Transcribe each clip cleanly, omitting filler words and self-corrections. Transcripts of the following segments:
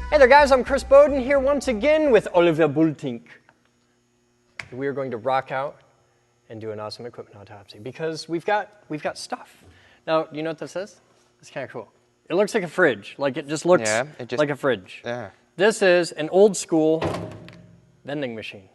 Hey there guys, I'm Chris Bowden here once again with Olivier. We are going to rock out and do an awesome equipment autopsy because we've got stuff. Now, you know what this is? It's kind of cool. It looks like a fridge. Like it just looks like a fridge. Yeah. This is an old school vending machine.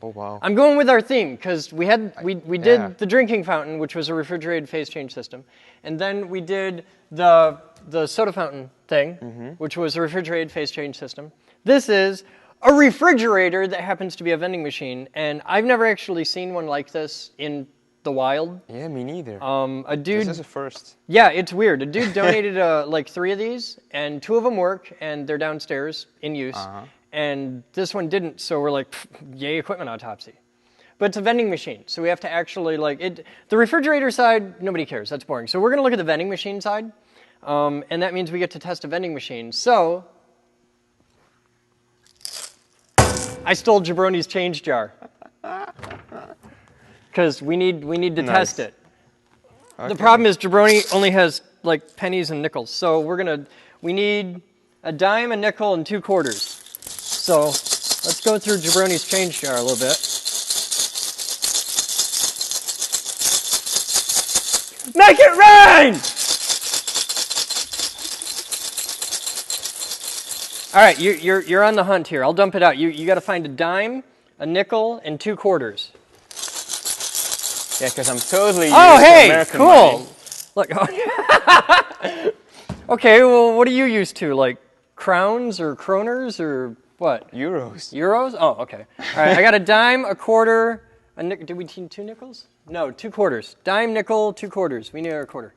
Oh wow. I'm going with our theme because we did the drinking fountain, which was a refrigerated phase change system, and then we did the soda fountain thing, which was a refrigerated phase change system. This is a refrigerator that happens to be a vending machine, and I've never actually seen one like this in the wild. Yeah, me neither. A dude. This is a first. Yeah, it's weird. A dude donated like 3 of these, and 2 of them work, and they're downstairs in use. And this one didn't, so we're like, yay, equipment autopsy. But it's a vending machine, so we have to actually like it. The refrigerator side, nobody cares. That's boring. So we're going to look at the vending machine side, and that means we get to test a vending machine. So I stole Jabroni's change jar because we need to test it. Okay. The problem is Jabroni only has like pennies and nickels, so we need a dime, a nickel, and 2 quarters. So let's go through Jabroni's change jar a little bit. Make it rain! All right, you're on the hunt here. I'll dump it out. You got to find a dime, a nickel, and 2 quarters. Yeah, because I'm totally oh, used to hey, American cool. money. Look. Okay, well, what are you used to? Like crowns or kroners or what? Euros. Euros? Oh, okay. All right, I got a dime, a quarter, a nickel. Did we need 2 nickels? No, 2 quarters. Dime, nickel, 2 quarters. We need a quarter.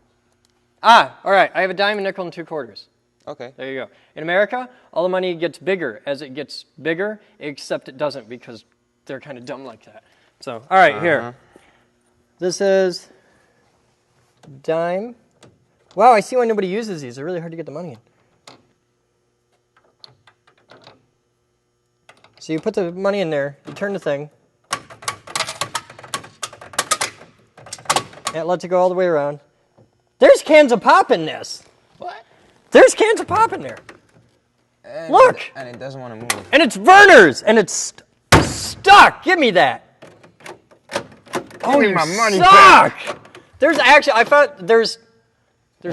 Ah, all right. I have a dime, a nickel, and 2 quarters. Okay. There you go. In America, all the money gets bigger as it gets bigger, except it doesn't because they're kind of dumb like that. So, all right, here. This is dime. Wow, I see why nobody uses these. They're really hard to get the money in. So you put the money in there, you turn the thing, and it lets it go all the way around. There's cans of pop in this. What? There's cans of pop in there. And look! And it doesn't want to move. And it's Verner's, and it's stuck. Give me that. Oh, my money suck! There's actually, I thought there's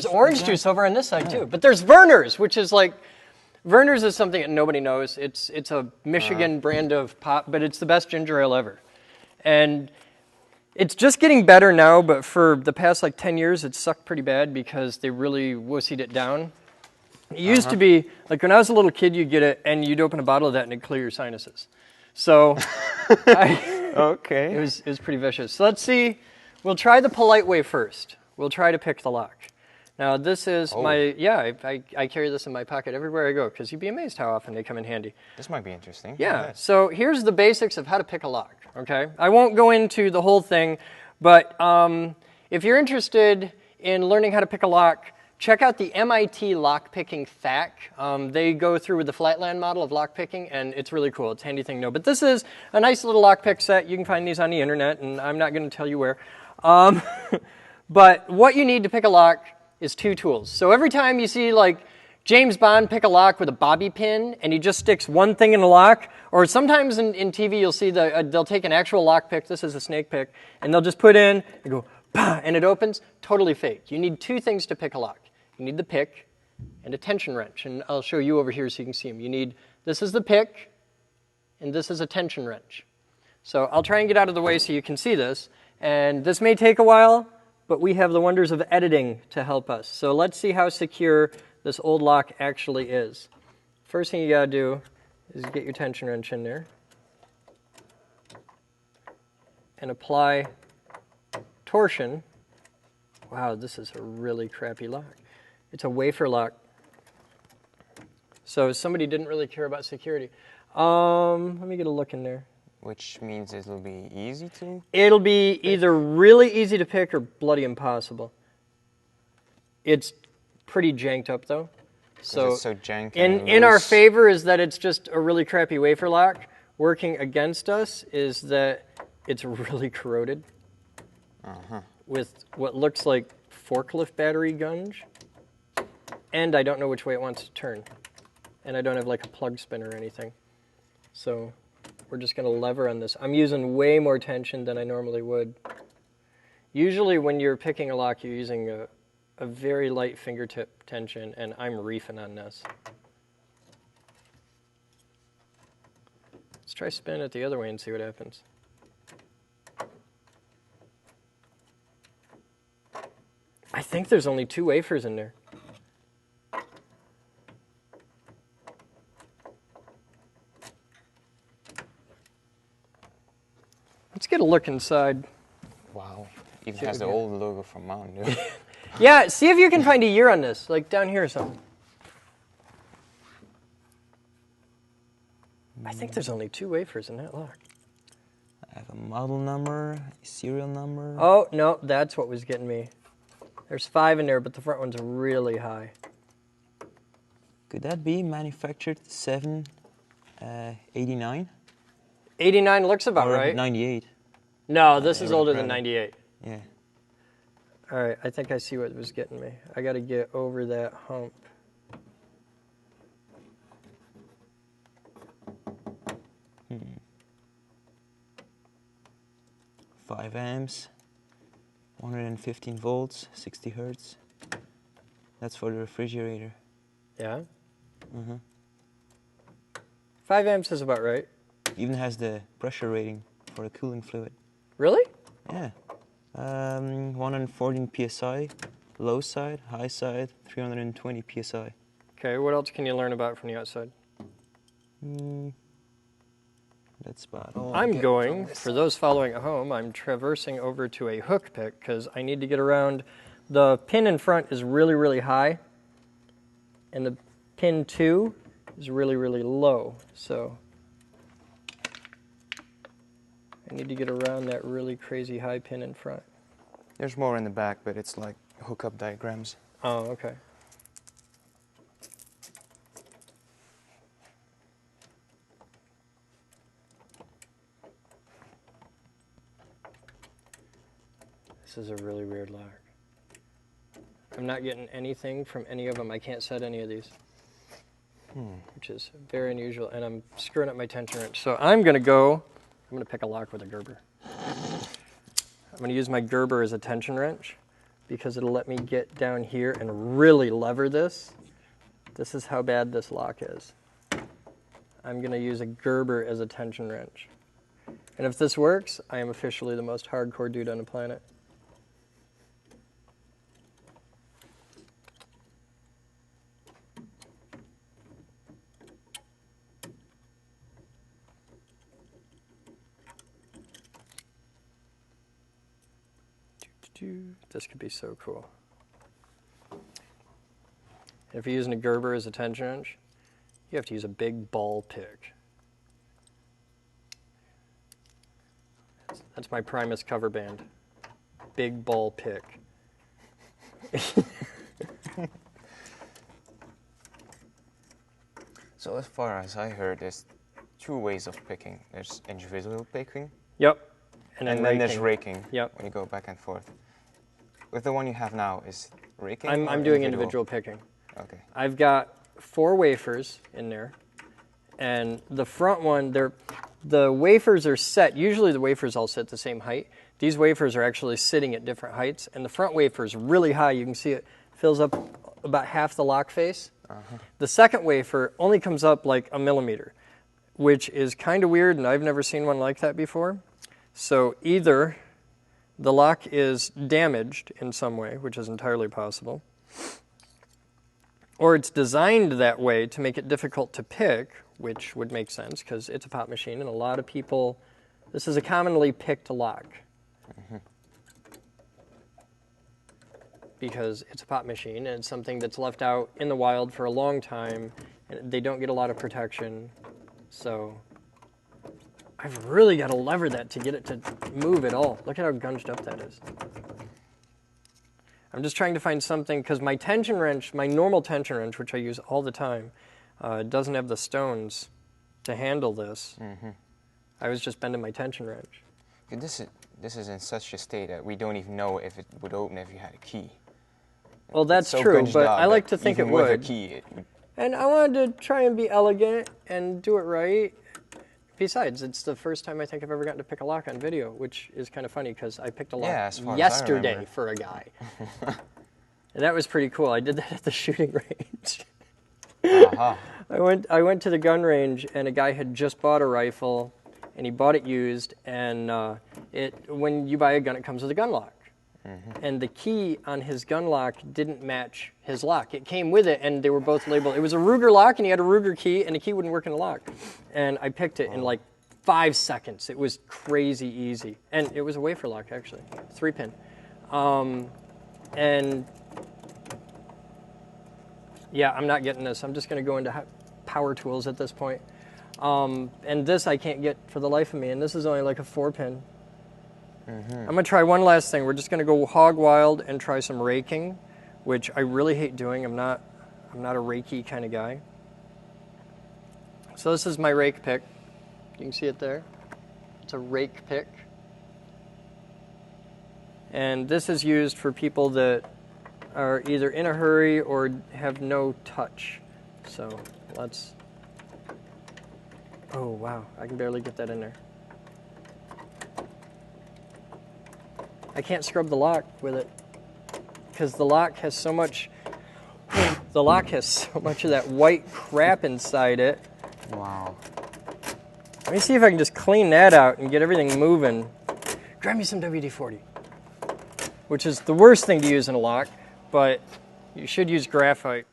orange juice over on this side too, but there's Verner's, which is like, Verner's is something that nobody knows. It's a Michigan brand of pop, but it's the best ginger ale ever. And it's just getting better now, but for the past like 10 years, it sucked pretty bad because they really wussied it down. It used to be, like when I was a little kid, you'd get it and you'd open a bottle of that and it'd clear your sinuses. So, okay. It was pretty vicious. So let's see, we'll try the polite way first. We'll try to pick the lock. Now this is I carry this in my pocket everywhere I go because you'd be amazed how often they come in handy. This might be interesting. Yeah, so here's the basics of how to pick a lock, okay? I won't go into the whole thing, but if you're interested in learning how to pick a lock, check out the MIT lockpicking FAQ. They go through with the Flatland model of lockpicking, and it's really cool. It's a handy thing to know. But this is a nice little lockpick set. You can find these on the internet, and I'm not going to tell you where. But what you need to pick a lock is 2 tools. So every time you see like James Bond pick a lock with a bobby pin and he just sticks one thing in the lock, or sometimes in TV you'll see they'll take an actual lock pick, this is a snake pick, and they'll just put in and go, bah, and it opens, totally fake. You need 2 things to pick a lock. You need the pick and a tension wrench, and I'll show you over here so you can see them. You need, this is the pick, and this is a tension wrench. So I'll try and get out of the way so you can see this, and this may take a while, but we have the wonders of editing to help us. So let's see how secure this old lock actually is. First thing you gotta do is get your tension wrench in there and apply torsion. Wow, this is a really crappy lock. It's a wafer lock. So somebody didn't really care about security. Let me get a look in there. Which means it'll be easy to? It'll be either really easy to pick or bloody impossible. It's pretty janked up though. So, it's so janky in our favor is that it's just a really crappy wafer lock. Working against us is that it's really corroded with what looks like forklift battery gunge. And I don't know which way it wants to turn. and I don't have like a plug spin or anything. So we're just going to lever on this. I'm using way more tension than I normally would. Usually when you're picking a lock, you're using a very light fingertip tension, and I'm reefing on this. Let's try spinning it the other way and see what happens. I think there's only 2 wafers in there. Let's get a look inside. Wow. Even has the old logo from Mountain Dew. Yeah, see if you can find a year on this, like down here or something. I think there's only 2 wafers in that lock. I have a model number, a serial number. Oh, no, that's what was getting me. There's 5 in there, but the front one's really high. Could that be manufactured 789? 89 looks about right. 98. No, this is older than 98. Yeah. All right, I think I see what was getting me. I got to get over that hump. Hmm. 5 amps, 115 volts, 60 hertz. That's for the refrigerator. Yeah? Mm-hmm. 5 amps is about right. Even has the pressure rating for the cooling fluid. Really? Yeah. 114 psi, low side, high side, 320 psi. Okay, what else can you learn about from the outside? That's about all. I'm going, for those following at home, I'm traversing over to a hook pick because I need to get around. The pin in front is really, really high, and the pin 2 is really, really low. So I need to get around that really crazy high pin in front. There's more in the back, but it's like hookup diagrams. Oh, okay. This is a really weird lock. I'm not getting anything from any of them. I can't set any of these, which is very unusual, and I'm screwing up my tension wrench. So I'm going to pick a lock with a Gerber. I'm going to use my Gerber as a tension wrench because it'll let me get down here and really lever this. This is how bad this lock is. I'm going to use a Gerber as a tension wrench. And if this works, I am officially the most hardcore dude on the planet. This could be so cool. If you're using a Gerber as a tension wrench, you have to use a big ball pick. That's my Primus cover band. Big ball pick. So as far as I heard, there's 2 ways of picking. There's individual picking. Yep. And then there's raking. Yep. When you go back and forth. With the one you have now, is raking? I'm doing individual picking. Okay. I've got 4 wafers in there, and the front one, the wafers are set. Usually the wafers all sit the same height. These wafers are actually sitting at different heights, and the front wafer is really high. You can see it fills up about half the lock face. The second wafer only comes up like a millimeter, which is kind of weird, and I've never seen one like that before. So either the lock is damaged in some way, which is entirely possible, or it's designed that way to make it difficult to pick, which would make sense because it's a pop machine and a lot of people, this is a commonly picked lock. Because it's a pop machine and it's something that's left out in the wild for a long time and they don't get a lot of protection. So I've really got to lever that to get it to move at all. Look at how gunged up that is. I'm just trying to find something, because my tension wrench, my normal tension wrench, which I use all the time, doesn't have the stones to handle this. I was just bending my tension wrench. This is in such a state that we don't even know if it would open if you had a key. Well, that's true, but I like to think it would. With a key, And I wanted to try and be elegant and do it right. Besides, it's the first time I think I've ever gotten to pick a lock on video, which is kind of funny because I picked a lock yesterday for a guy. And that was pretty cool. I did that at the shooting range. I went to the gun range, and a guy had just bought a rifle, and he bought it used, and when you buy a gun, it comes with a gun lock. And the key on his gun lock didn't match his lock. It came with it, and they were both labeled. It was a Ruger lock, and he had a Ruger key, and the key wouldn't work in the lock. And I picked it in like 5 seconds. It was crazy easy. And it was a wafer lock, actually, 3-pin. And yeah, I'm not getting this. I'm just going to go into power tools at this point. And this I can't get for the life of me, and this is only like a 4-pin. I'm going to try one last thing. We're just going to go hog wild and try some raking, which I really hate doing. I'm not a rakey kind of guy. So this is my rake pick. You can see it there. It's a rake pick. And this is used for people that are either in a hurry or have no touch. So let's... Oh, wow. I can barely get that in there. I can't scrub the lock with it because the lock has so much of that white crap inside it. Wow. Let me see if I can just clean that out and get everything moving. Grab me some WD-40, which is the worst thing to use in a lock, but you should use graphite.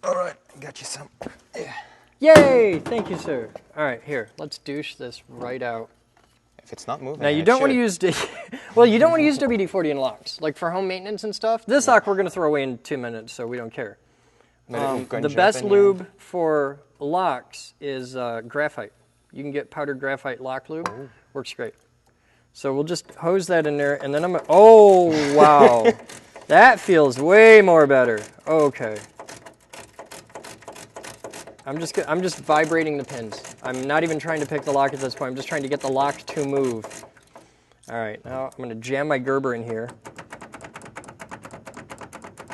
All right, got you some. Yeah. Yay! Thank you, sir. All right, here, let's douche this right out. If it's not moving, now you don't want to use well, you don't want to use WD-40 in locks, like for home maintenance and stuff. This lock we're going to throw away in 2 minutes, so we don't care. The best lube for locks is graphite. You can get powdered graphite lock lube. Oh. Works great. So we'll just hose that in there, and then oh wow, that feels way more better. Okay. I'm just vibrating the pins. I'm not even trying to pick the lock at this point. I'm just trying to get the lock to move. All right, now I'm going to jam my Gerber in here.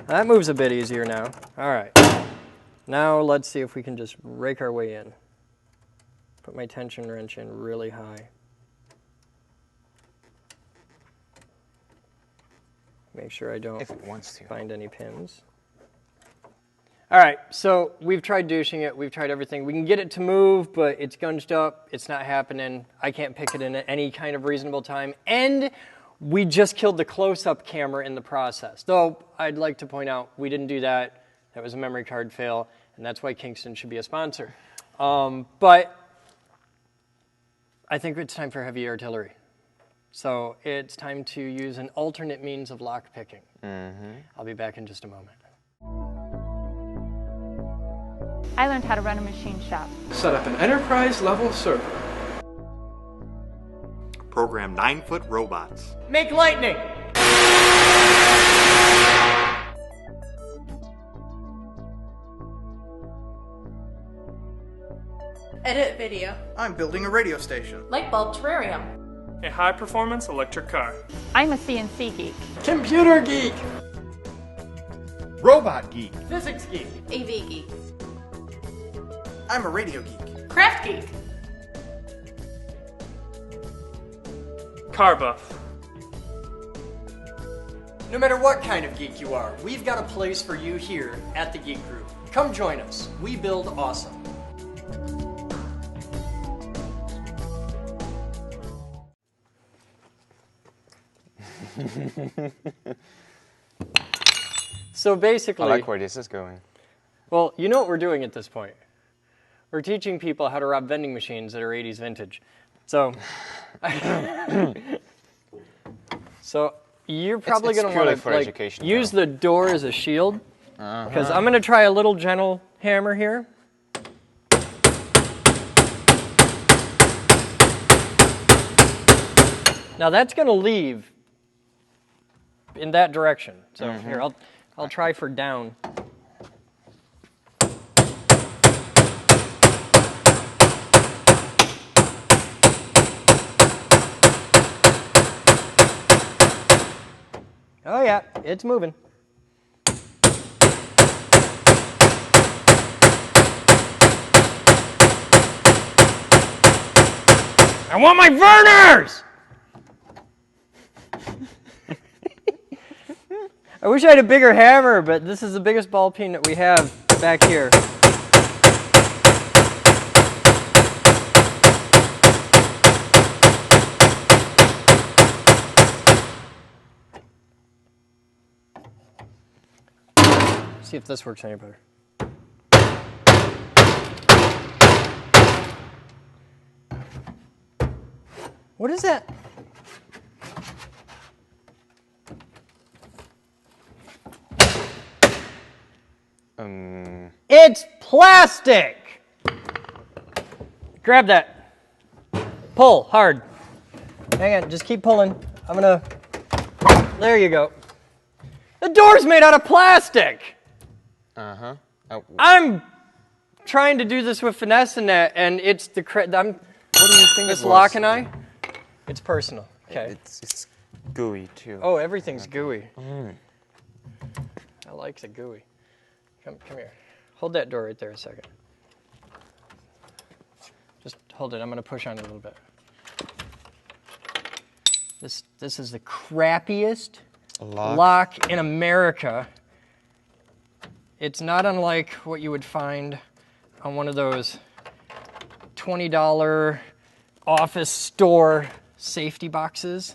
That moves a bit easier now. All right. Now let's see if we can just rake our way in. Put my tension wrench in really high. Make sure I don't find any pins. All right, so we've tried douching it. We've tried everything. We can get it to move, but it's gunged up. It's not happening. I can't pick it in at any kind of reasonable time. And we just killed the close-up camera in the process. Though I'd like to point out we didn't do that. That was a memory card fail, and that's why Kingston should be a sponsor. But I think it's time for heavy artillery. So it's time to use an alternate means of lock picking. I'll be back in just a moment. I learned how to run a machine shop. Set up an enterprise-level server. Program 9-foot robots. Make lightning! Edit video. I'm building a radio station. Light bulb terrarium. A high-performance electric car. I'm a CNC geek. Computer geek! Robot geek. Physics geek! AV geek. I'm a radio geek. Craft geek. Car buff. No matter what kind of geek you are, we've got a place for you here at the Geek Group. Come join us. We build awesome. So basically, I like where this is going. Well, you know what we're doing at this point. We're teaching people how to rob vending machines that are 80s vintage. So, so you're probably going to want to use the door as a shield, because I'm going to try a little gentle hammer here. Now that's going to leave in that direction. So here, I'll try for down. Oh yeah, it's moving. I want my burners! I wish I had a bigger hammer, but this is the biggest ball peen that we have back here. See if this works any better. What is that? It's plastic! Grab that. Pull hard. Hang on, just keep pulling. I'm gonna... There you go. The door's made out of plastic! Uh-huh. Oh, I'm trying to do this with finesse and that, and it's the... what do you think this it was? lock and I? It's personal. Okay. it's gooey too. Oh, everything's gooey. I like the gooey. Come here. Hold that door right there a second. Just hold it. I'm going to push on it a little bit. This is the crappiest lock in America. It's not unlike what you would find on one of those $20 office store safety boxes.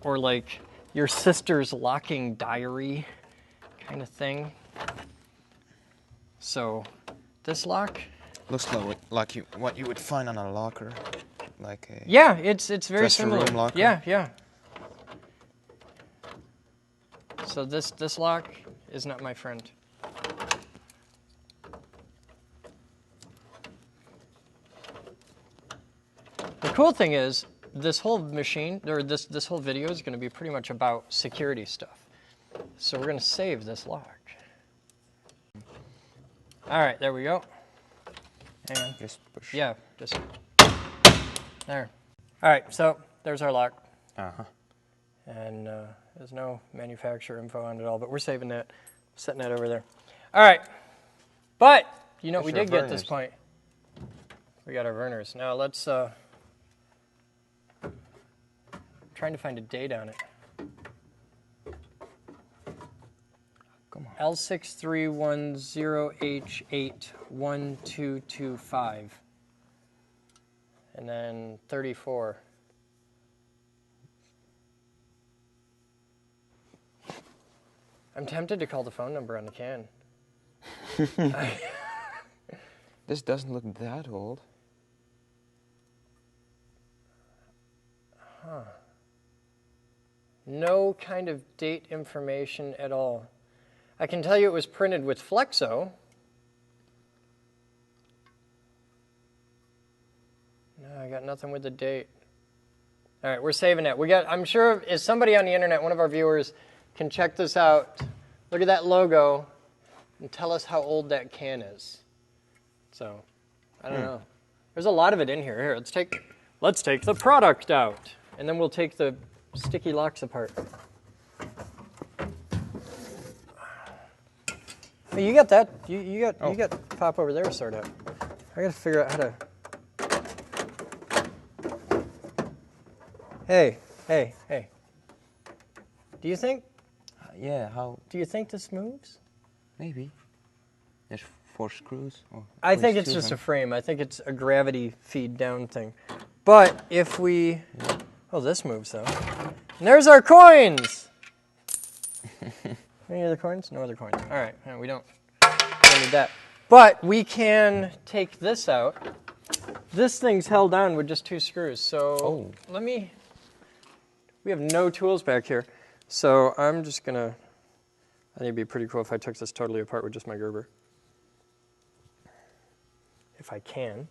Or like your sister's locking diary kind of thing. So this lock Looks like what you would find on a locker, like a yeah, it's very dressing similar. room locker. Yeah. So this lock is not my friend. The cool thing is this whole machine or this whole video is going to be pretty much about security stuff. So we're going to save this lock. All right, there we go. Hang on. Just push. Yeah, just there. All right, so there's our lock. Uh-huh. And there's no manufacturer info on it at all, but we're saving that, setting that over there. All right, but you know what we did get at this point? We got our Verners. Now let's, trying to find a date on it. Come on. L6310H81225. And then 34. I'm tempted to call the phone number on the can. This doesn't look that old. Huh. No kind of date information at all. I can tell you it was printed with Flexo. No, I got nothing with the date. All right, we're saving it. I'm sure if somebody on the internet, one of our viewers, can check this out. Look at that logo and tell us how old that can is. So, I don't know. There's a lot of it in here. Here, let's take the product out, and then we'll take the sticky locks apart. Hey, you got that? You got pop over there sorted out. I got to figure out how to. Hey. Do you think? Yeah. How? Do you think this moves? Maybe. There's 4 screws. I think it's just a frame. I think it's a gravity feed down thing. But if we, oh, this moves though. And there's our coins. Any other coins? No other coins. All right, we don't need that. But we can take this out. This thing's held on with just 2 screws. So we have no tools back here. So I'm just gonna, I think it'd be pretty cool if I took this totally apart with just my Gerber. If I can.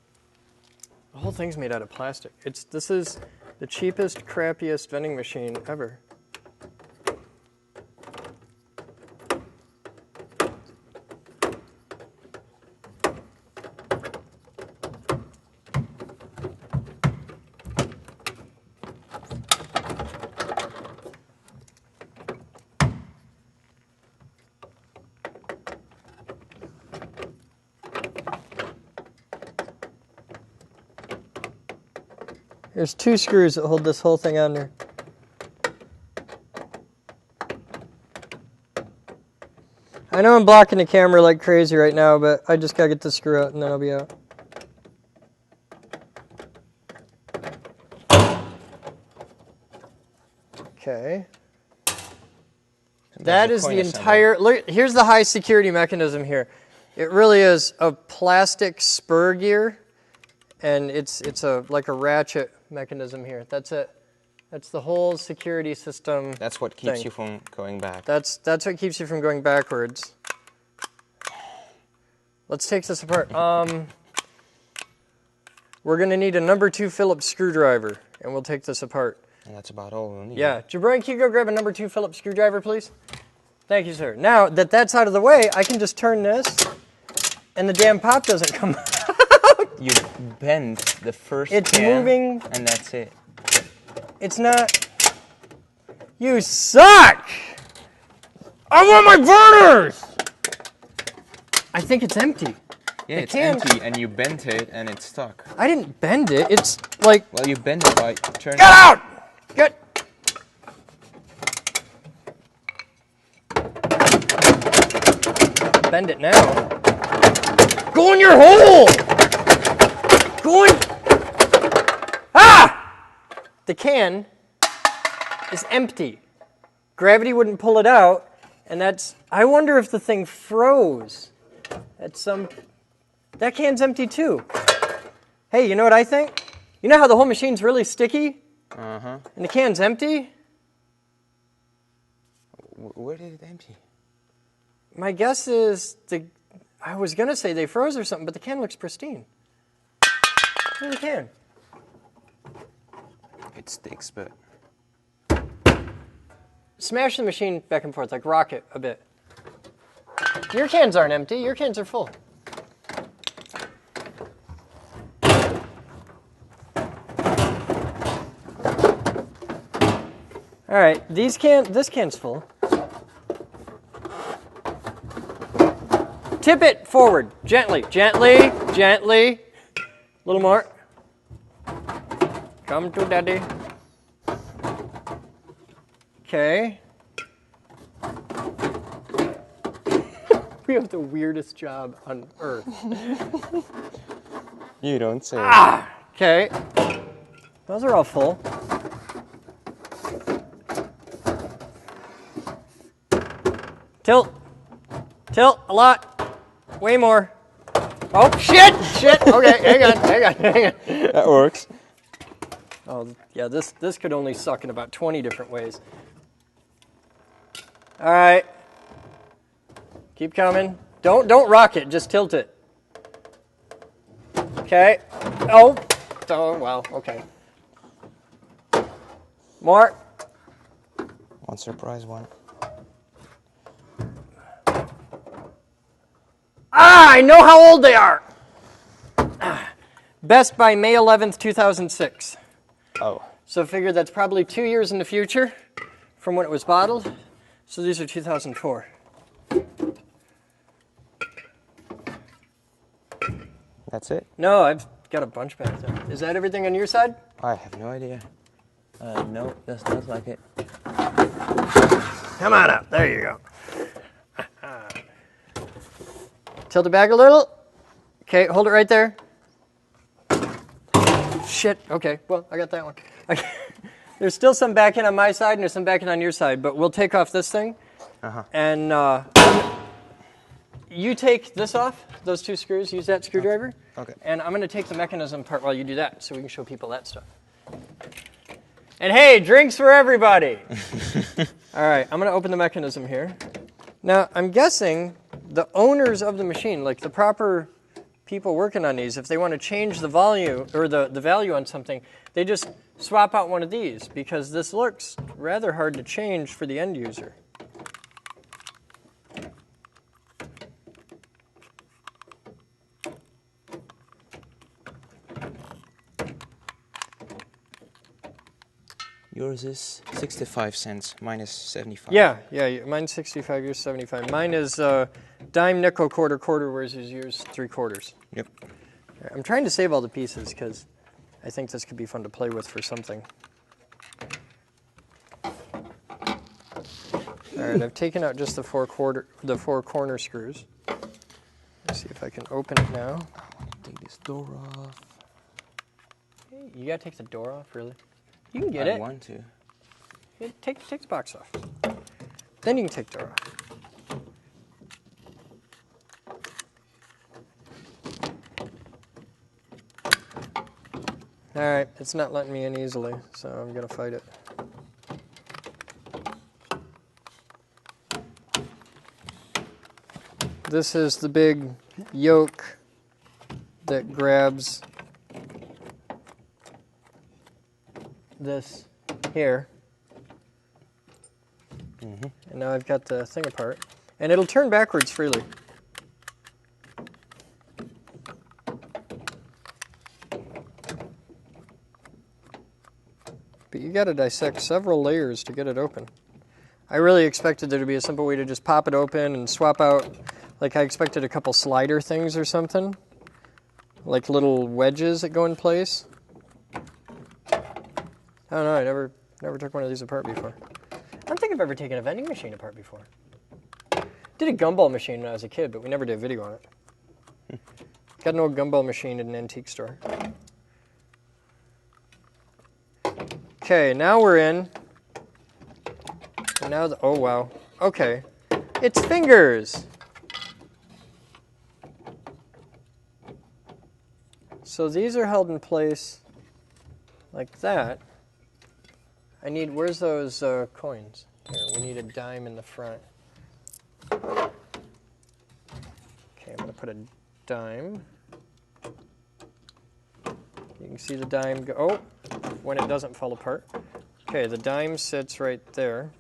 The whole thing's made out of plastic. This is the cheapest, crappiest vending machine ever. There's 2 screws that hold this whole thing on there. I know I'm blocking the camera like crazy right now, but I just gotta get this screw out and then I'll be out. Okay. That is the entire, look, here's the high security mechanism here. It really is a plastic spur gear, and it's like a ratchet mechanism here. That's it. That's the whole security system. That's what keeps you from going back. That's what keeps you from going backwards. Let's take this apart. We're gonna need a number 2 Phillips screwdriver, and we'll take this apart. And that's about all we'll need. Yeah, Jabron, can you go grab a number 2 Phillips screwdriver, please? Thank you, sir. Now that that's out of the way, I can just turn this, and the damn pop doesn't come out. You bend the first It's can, moving. and that's it. It's not. You suck! I want my burners! I think it's empty. Yeah, The it's can's- empty, and you bent it, and it's stuck. I didn't bend it. It's like. Well, you bent it by turning. Get out! Get. Bend it now. Go in your hole! Go in. Ah! The can is empty. Gravity wouldn't pull it out, and that's. I wonder if the thing froze at some. That can's empty too. Hey, you know what I think? You know how the whole machine's really sticky? Uh-huh. And the can's empty? Where did it empty? My guess is I was going to say they froze or something, but the can looks pristine. Look at the can. It sticks, but... Smash the machine back and forth, like rock it a bit. Your cans aren't empty. Your cans are full. All right, this can's full. Tip it forward, gently, gently, gently. A little more. Come to daddy. Okay. We have the weirdest job on earth. You don't say. Okay. Those are all full. Tilt. Tilt a lot. Way more. Oh, shit! Shit! Okay, hang on. That works. Oh, yeah, this could only suck in about 20 different ways. All right. Keep coming. Don't rock it, just tilt it. Okay. Oh, wow, okay. More. One surprise one. I know how old they are. Best by May 11th, 2006. Oh. So figure that's probably 2 years in the future from when it was bottled. So these are 2004. That's it? No, I've got a bunch back there. Is that everything on your side? I have no idea. No, that's not like it. Come on up. There you go. Tilt it back a little. Okay, hold it right there. Shit. Okay, well, I got that one. There's still some backing on my side and there's some backing on your side, but we'll take off this thing. And you take this off, those 2 screws, use that screwdriver. Okay. And I'm going to take the mechanism part while you do that so we can show people that stuff. And hey, drinks for everybody. All right, I'm going to open the mechanism here. Now, I'm guessing the owners of the machine, like the proper people working on these, if they want to change the volume or the value on something, they just swap out one of these because this looks rather hard to change for the end user. Yours is 65 cents, mine is 75. Yeah, mine's 65, yours 75. Mine is dime, nickel, quarter, whereas yours 3/4. Yep. I'm trying to save all the pieces because I think this could be fun to play with for something. All right, I've taken out just the four corner screws. Let's see if I can open it now. Take this door off. Hey, you gotta take the door off, really? You can get I it. want to. Yeah, take the box off. Then you can take the door off. All right, it's not letting me in easily, so I'm gonna fight it. This is the big yoke that grabs this here. And now I've got the thing apart. And it'll turn backwards freely. But you got to dissect several layers to get it open. I really expected there to be a simple way to just pop it open and swap out. Like I expected a couple slider things or something. Like little wedges that go in place. I don't know, I never took one of these apart before. I don't think I've ever taken a vending machine apart before. Did a gumball machine when I was a kid, but we never did a video on it. Got an old gumball machine at an antique store. Okay, now we're in. And now oh wow. Okay. It's fingers. So these are held in place like that. Where's those coins? Here, we need a dime in the front. Okay, I'm going to put a dime. You can see the dime go, oh, when it doesn't fall apart. Okay, the dime sits right there.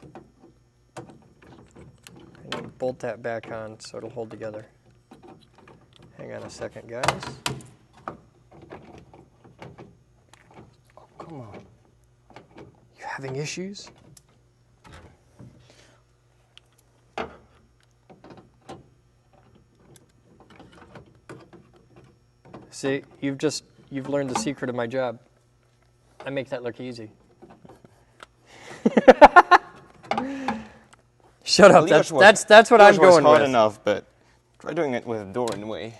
And you bolt that back on so it'll hold together. Hang on a second, guys. Oh, come on. You having issues? See, you've learned the secret of my job. I make that look easy. Shut up. That's what I'm going hard with. enough, but try doing it with a door in the way.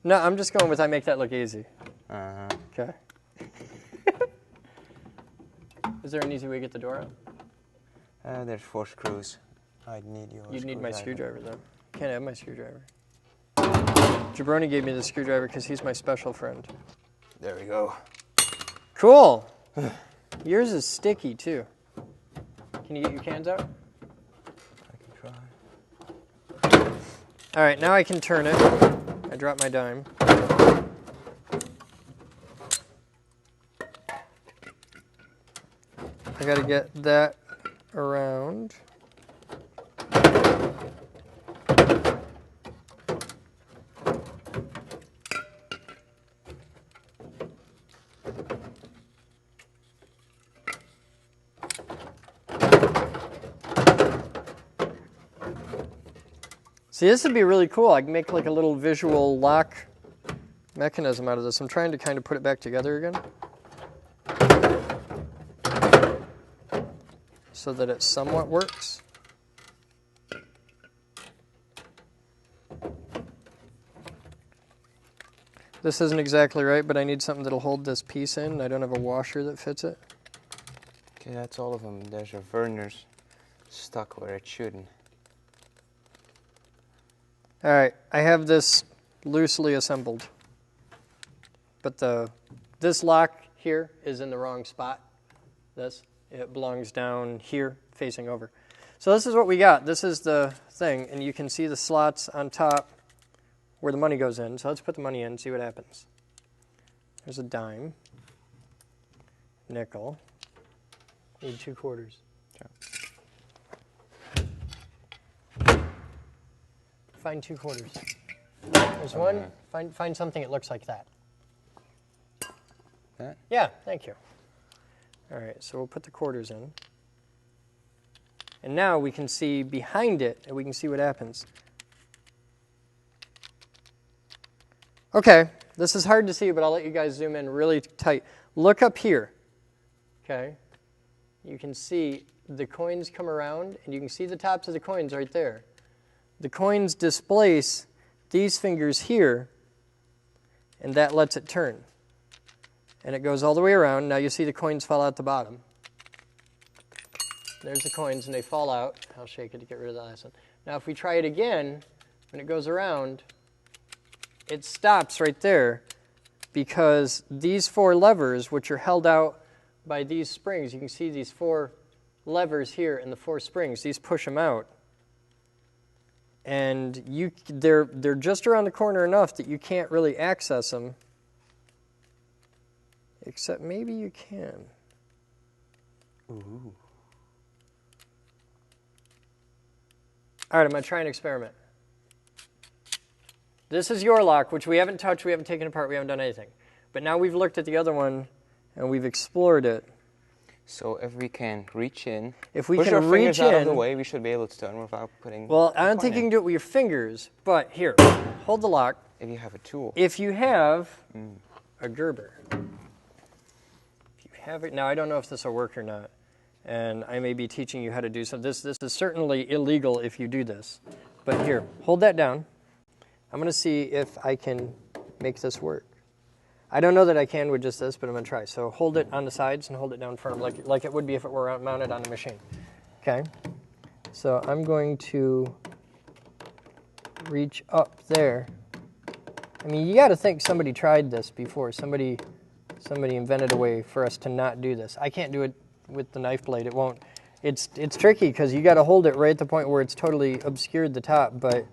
No, I'm just going with I make that look easy. Uh-huh. Okay. Is there an easy way to get the door out? There's 4 screws. I'd need your You'd need my screwdriver. screwdriver, though. Can't have my screwdriver. Jabroni gave me the screwdriver because he's my special friend. There we go. Cool. Yours is sticky, too. Can you get your cans out? I can try. All right, now I can turn it. I dropped my dime. I got to get that around. See, this would be really cool. I can make like a little visual lock mechanism out of this. I'm trying to kind of put it back together again so that it somewhat works. This isn't exactly right, but I need something that'll hold this piece in. I don't have a washer that fits it. Okay, that's all of them. There's a Verner's stuck where it shouldn't. All right, I have this loosely assembled, but this lock here is in the wrong spot. It belongs down here, facing over. So this is what we got. This is the thing, and you can see the slots on top where the money goes in. So let's put the money in and see what happens. There's a dime, nickel, need 2 quarters. Find 2 quarters. There's one. Find something that looks like that. That? Yeah, thank you. All right, so we'll put the quarters in. And now we can see behind it, and we can see what happens. Okay, This is hard to see, but I'll let you guys zoom in really tight. Look up here, okay? You can see the coins come around, and you can see the tops of the coins right there. The coins displace these fingers here, and that lets it turn. And it goes all the way around. Now you see the coins fall out the bottom. There's the coins, and they fall out. I'll shake it to get rid of the last one. Now if we try it again, when it goes around, it stops right there because these 4 levers, which are held out by these springs, you can see these 4 levers here and the 4 springs, these push them out. And they're just around the corner enough that you can't really access them. Except maybe you can. Ooh. All right, I'm going to try an experiment. This is your lock, which we haven't touched, we haven't taken apart, we haven't done anything. But now we've looked at the other one, and we've explored it. So if we can reach in, if we push can our reach fingers in, out of the way, we should be able to turn without putting. Well, I don't think you can do it with your fingers, but here, hold the lock. If you have a tool. If you have a Gerber. If you have it, now I don't know if this will work or not, and I may be teaching you how to do so. This is certainly illegal if you do this. But here, hold that down. I'm going to see if I can make this work. I don't know that I can with just this, but I'm going to try. So hold it on the sides and hold it down firm like it would be if it were mounted on the machine. Okay? So I'm going to reach up there. I mean, you got to think somebody tried this before. Somebody invented a way for us to not do this. I can't do it with the knife blade. It won't. It's tricky because you got to hold it right at the point where it's totally obscured the top, but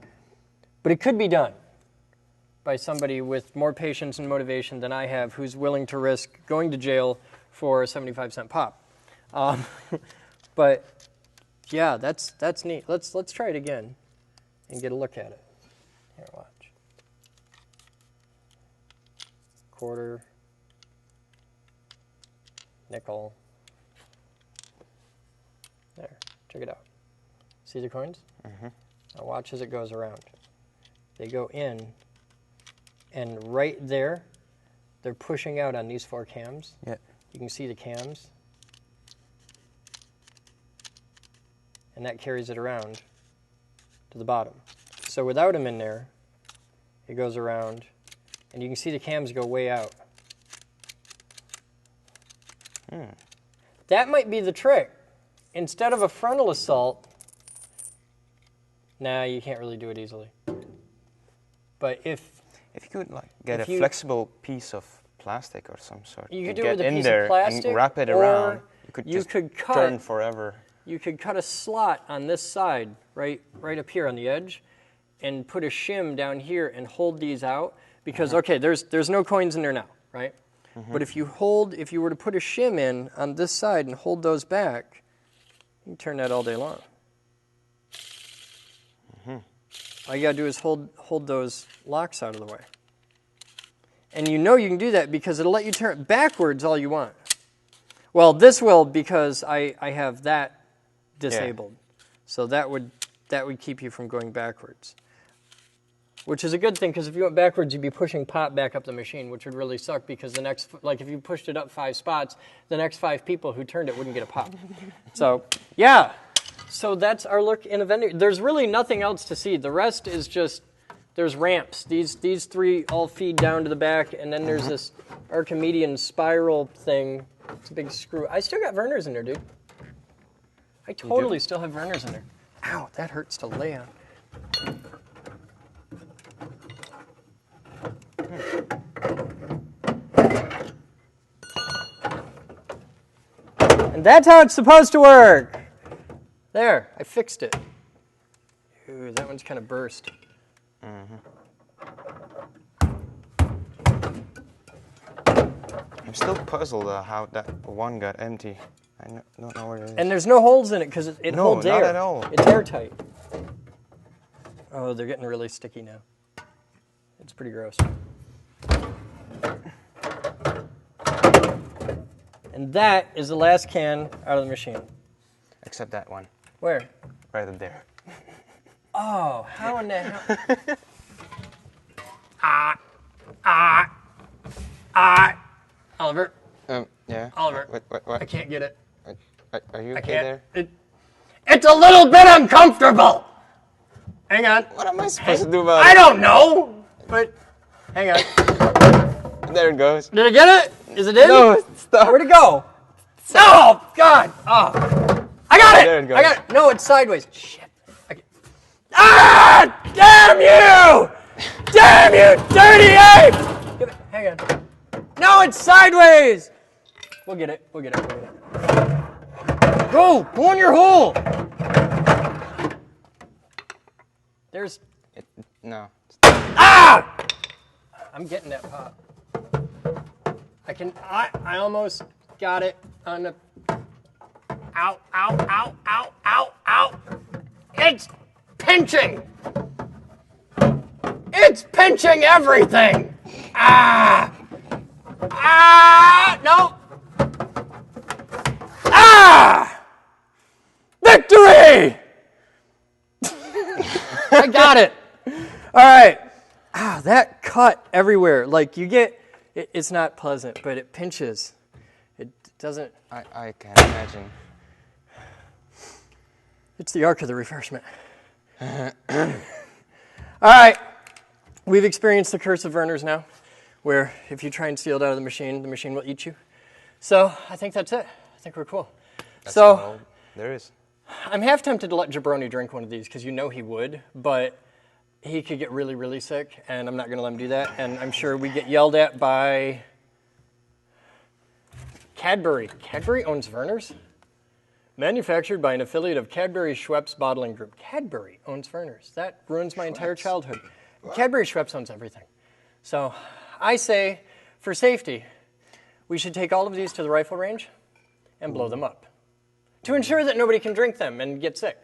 it could be done by somebody with more patience and motivation than I have, who's willing to risk going to jail for a 75-cent pop. But yeah, that's neat. Let's try it again and get a look at it. Here, watch. Quarter, nickel. There, check it out. See the coins? Mm-hmm. Now watch as it goes around. They go in, and right there, they're pushing out on these 4 cams. Yeah. You can see the cams. And that carries it around to the bottom. So without them in there, it goes around, and you can see the cams go way out. That might be the trick. Instead of a frontal assault, nah, you can't really do it easily. But if you could get a flexible piece of plastic or some sort, you could to do it get with a in piece there of plastic, and wrap it around, you could turn forever. You could cut a slot on this side, right up here on the edge, and put a shim down here and hold these out. Because okay, there's no coins in there now, right? But if you were to put a shim in on this side and hold those back, you can turn that all day long. All you got to do is hold those locks out of the way. And you know you can do that because it'll let you turn it backwards all you want. Well, this will because I have that disabled. Yeah. So that would keep you from going backwards. Which is a good thing because if you went backwards, you'd be pushing pop back up the machine, which would really suck because the next, like if you pushed it up 5 spots, the next 5 people who turned it wouldn't get a pop. So, yeah. So that's our look in a vending. There's really nothing else to see. The rest is just, there's ramps. These 3 all feed down to the back, and then there's this Archimedean spiral thing. It's a big screw. I still got Verners in there, dude. I totally still have Verners in there. Ow, that hurts to lay on. And that's how it's supposed to work. There, I fixed it. Ooh, that one's kind of burst. I'm still puzzled how that one got empty. I don't know where it is. And there's no holes in it because it holds air. No, not at all. It's airtight. Oh, they're getting really sticky now. It's pretty gross. And that is the last can out of the machine. Except that one. Where? Right up there. Oh, how in the hell? Oliver. Yeah. Oliver. What? I can't get it. Are you I okay can't. there? It's a little bit uncomfortable. Hang on. What am I supposed to do about I it? don't know. But hang on. There it goes. Did I get it? Is it in? No, stop. Where'd it go? Oh, God. Oh. I got it. There it goes. I got it. No, it's sideways. Shit. Damn you! Damn you, dirty ape! Give it. Hang on. No, it's sideways. We'll get it. We'll get it. We'll get it. Go in your hole. There's. No. I'm getting that pop. I almost got it on the. Ow, ow, ow, ow, ow, ow. It's pinching. It's pinching everything. No. Victory! I got it. All right. That cut everywhere. Like you get, it's not pleasant, but it pinches. It doesn't. I can't imagine. It's the arc of the refreshment. All right. We've experienced the curse of Werner's now, where if you try and steal it out of the machine will eat you. So I think that's it. I think we're cool. That's so all there is. I'm half tempted to let Jabroni drink one of these because you know he would, but he could get really, really sick, and I'm not going to let him do that. And I'm sure we get yelled at by Cadbury. Cadbury owns Werner's? Manufactured by an affiliate of Cadbury Schweppes Bottling Group. Cadbury owns Werner's. That ruins my entire childhood. What? Cadbury Schweppes owns everything. So I say, for safety, we should take all of these to the rifle range and blow them up to ensure that nobody can drink them and get sick.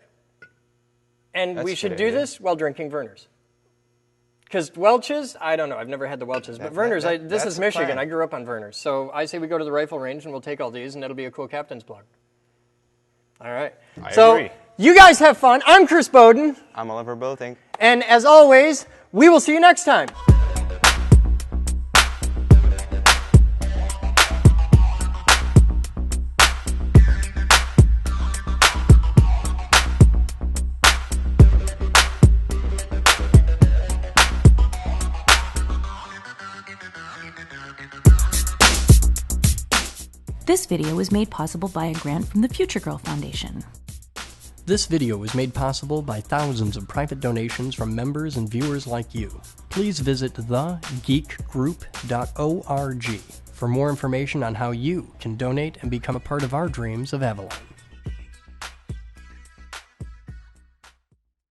And we should do this while drinking Werner's. Because Welch's, I don't know. I've never had the Welch's. But Werner's, this is Michigan. Plan. I grew up on Werner's. So I say we go to the rifle range and we'll take all these, and it'll be a cool captain's blog. All right. I so agree. You guys have fun. I'm Chris Bowden. I'm Oliver Building. And as always, we will see you next time. This video was made possible by a grant from the Future Girl Foundation. This video was made possible by thousands of private donations from members and viewers like you. Please visit thegeekgroup.org for more information on how you can donate and become a part of our dreams of Avalon.